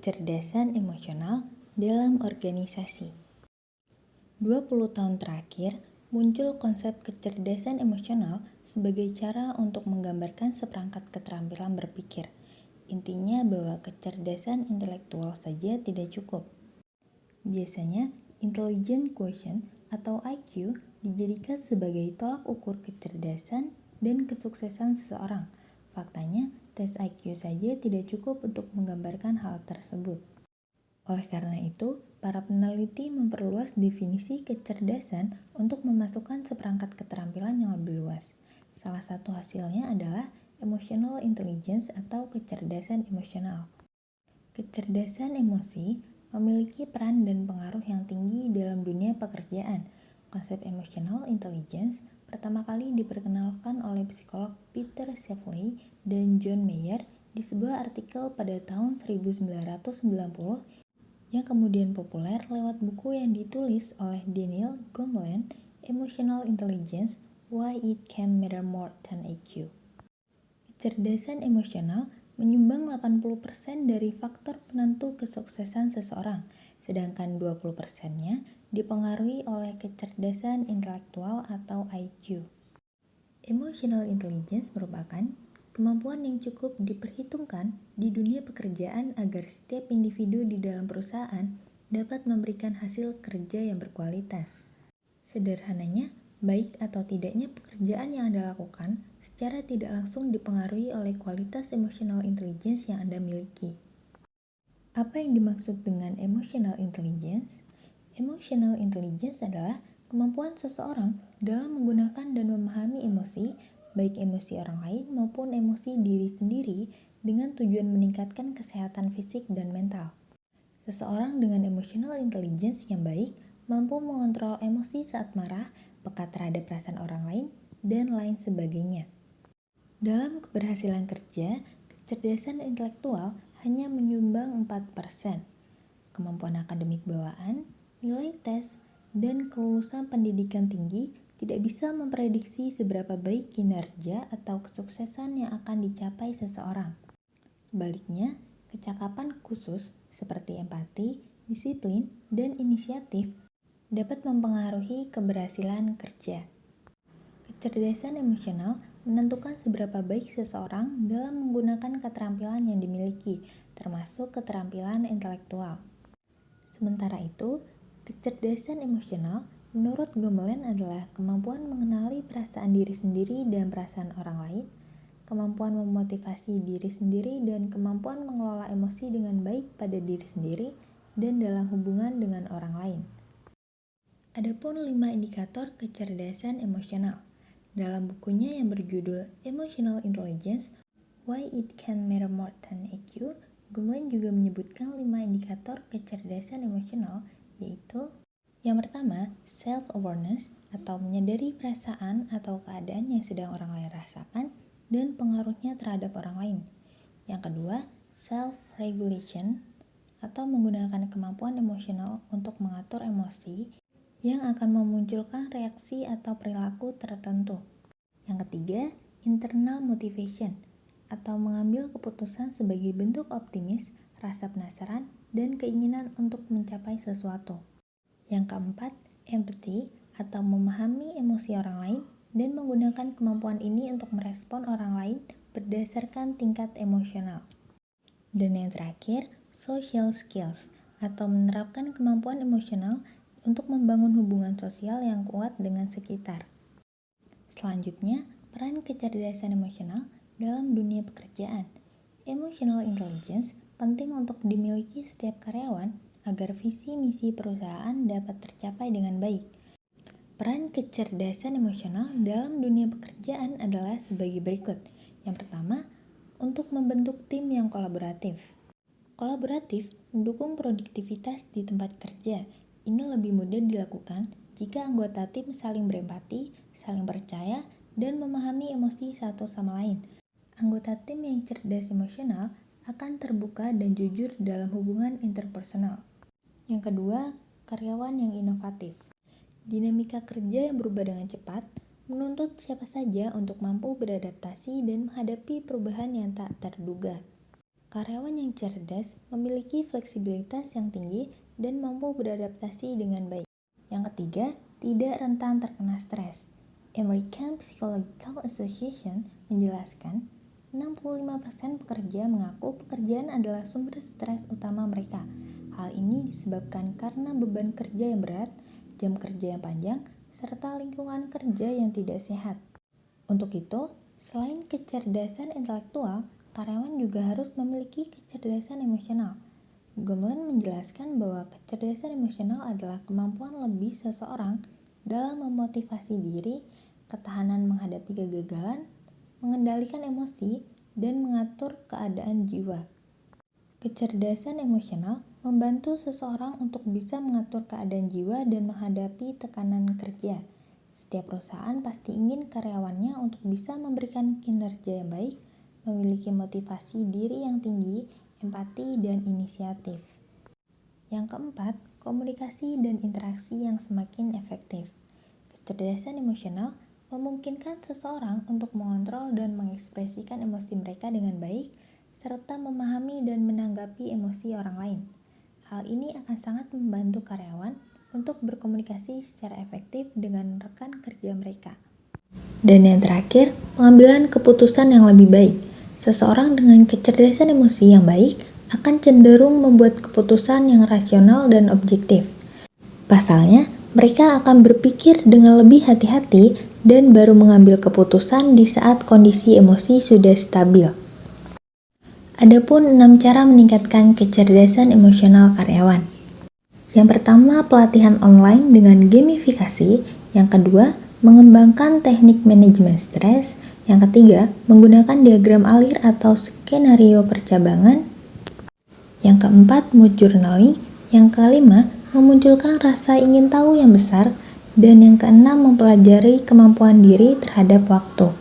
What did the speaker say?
Kecerdasan emosional dalam organisasi. 20 tahun terakhir, muncul konsep kecerdasan emosional sebagai cara untuk menggambarkan seperangkat keterampilan berpikir. Intinya bahwa kecerdasan intelektual saja tidak cukup. Biasanya, intelligence quotient atau IQ dijadikan sebagai tolak ukur kecerdasan dan kesuksesan seseorang. Faktanya, tes IQ saja tidak cukup untuk menggambarkan hal tersebut. Oleh karena itu, para peneliti memperluas definisi kecerdasan untuk memasukkan seperangkat keterampilan yang lebih luas. Salah satu hasilnya adalah emotional intelligence atau kecerdasan emosional. Kecerdasan emosi memiliki peran dan pengaruh yang tinggi dalam dunia pekerjaan. Konsep emotional intelligence pertama kali diperkenalkan oleh psikolog Peter Sheffley dan John Mayer di sebuah artikel pada tahun 1990 yang kemudian populer lewat buku yang ditulis oleh Daniel Goleman, Emotional Intelligence, Why It Can Matter More Than IQ. Kecerdasan emosional menyumbang 80% dari faktor penentu kesuksesan seseorang, sedangkan 20%-nya dipengaruhi oleh kecerdasan intelektual atau IQ. Emotional Intelligence merupakan kemampuan yang cukup diperhitungkan di dunia pekerjaan agar setiap individu di dalam perusahaan dapat memberikan hasil kerja yang berkualitas. Sederhananya, baik atau tidaknya pekerjaan yang Anda lakukan secara tidak langsung dipengaruhi oleh kualitas emotional intelligence yang Anda miliki. Apa yang dimaksud dengan emotional intelligence? Emotional intelligence adalah kemampuan seseorang dalam menggunakan dan memahami emosi, baik emosi orang lain maupun emosi diri sendiri dengan tujuan meningkatkan kesehatan fisik dan mental. Seseorang dengan emotional intelligence yang baik mampu mengontrol emosi saat marah, peka terhadap perasaan orang lain, dan lain sebagainya. Dalam keberhasilan kerja, kecerdasan intelektual hanya menyumbang 4%. Kemampuan akademik bawaan, nilai tes, dan kelulusan pendidikan tinggi tidak bisa memprediksi seberapa baik kinerja atau kesuksesan yang akan dicapai seseorang. Sebaliknya, kecakapan khusus seperti empati, disiplin, dan inisiatif dapat mempengaruhi keberhasilan kerja. Kecerdasan emosional menentukan seberapa baik seseorang dalam menggunakan keterampilan yang dimiliki, termasuk keterampilan intelektual. Sementara itu, kecerdasan emosional menurut Goleman adalah kemampuan mengenali perasaan diri sendiri dan perasaan orang lain, kemampuan memotivasi diri sendiri dan kemampuan mengelola emosi dengan baik pada diri sendiri dan dalam hubungan dengan orang lain. Adapun 5 indikator kecerdasan emosional. Dalam bukunya yang berjudul Emotional Intelligence, Why It Can Matter More Than IQ, Goleman juga menyebutkan 5 indikator kecerdasan emosional, yaitu yang pertama, self-awareness atau menyadari perasaan atau keadaan yang sedang orang lain rasakan dan pengaruhnya terhadap orang lain. Yang kedua, self-regulation atau menggunakan kemampuan emosional untuk mengatur emosi yang akan memunculkan reaksi atau perilaku tertentu. Yang ketiga, internal motivation atau mengambil keputusan sebagai bentuk optimis, rasa penasaran, dan keinginan untuk mencapai sesuatu. Yang keempat, empathy atau memahami emosi orang lain dan menggunakan kemampuan ini untuk merespon orang lain berdasarkan tingkat emosional. Dan yang terakhir, social skills atau menerapkan kemampuan emosional untuk membangun hubungan sosial yang kuat dengan sekitar. Selanjutnya, peran kecerdasan emosional dalam dunia pekerjaan. Emotional intelligence penting untuk dimiliki setiap karyawan agar visi misi perusahaan dapat tercapai dengan baik. Peran kecerdasan emosional dalam dunia pekerjaan adalah sebagai berikut. Yang pertama, untuk membentuk tim yang kolaboratif. Kolaboratif mendukung produktivitas di tempat kerja. Ini lebih mudah dilakukan jika anggota tim saling berempati, saling percaya, dan memahami emosi satu sama lain. Anggota tim yang cerdas emosional akan terbuka dan jujur dalam hubungan interpersonal. Yang kedua, karyawan yang inovatif. Dinamika kerja yang berubah dengan cepat menuntut siapa saja untuk mampu beradaptasi dan menghadapi perubahan yang tak terduga. Karyawan yang cerdas memiliki fleksibilitas yang tinggi dan mampu beradaptasi dengan baik. Yang ketiga, tidak rentan terkena stres. American Psychological Association menjelaskan, 65% pekerja mengaku pekerjaan adalah sumber stres utama mereka. Hal ini disebabkan karena beban kerja yang berat, jam kerja yang panjang, serta lingkungan kerja yang tidak sehat. Untuk itu, selain kecerdasan intelektual, karyawan juga harus memiliki kecerdasan emosional. Gomlen menjelaskan bahwa kecerdasan emosional adalah kemampuan lebih seseorang dalam memotivasi diri, ketahanan menghadapi kegagalan, mengendalikan emosi, dan mengatur keadaan jiwa. Kecerdasan emosional membantu seseorang untuk bisa mengatur keadaan jiwa dan menghadapi tekanan kerja. Setiap perusahaan pasti ingin karyawannya untuk bisa memberikan kinerja yang baik, memiliki motivasi diri yang tinggi, empati, dan inisiatif. Yang keempat, komunikasi dan interaksi yang semakin efektif. Kecerdasan emosional memungkinkan seseorang untuk mengontrol dan mengekspresikan emosi mereka dengan baik, serta memahami dan menanggapi emosi orang lain. Hal ini akan sangat membantu karyawan untuk berkomunikasi secara efektif dengan rekan kerja mereka. Dan yang terakhir, pengambilan keputusan yang lebih baik. Seseorang dengan kecerdasan emosi yang baik akan cenderung membuat keputusan yang rasional dan objektif. Pasalnya, mereka akan berpikir dengan lebih hati-hati dan baru mengambil keputusan di saat kondisi emosi sudah stabil. Adapun 6 cara meningkatkan kecerdasan emosional karyawan. Yang pertama, pelatihan online dengan gamifikasi. Yang kedua, mengembangkan teknik manajemen stres. Yang ketiga, menggunakan diagram alir atau skenario percabangan. Yang keempat, mood journaling. Yang kelima, memunculkan rasa ingin tahu yang besar. Dan yang keenam, mempelajari kemampuan diri terhadap waktu.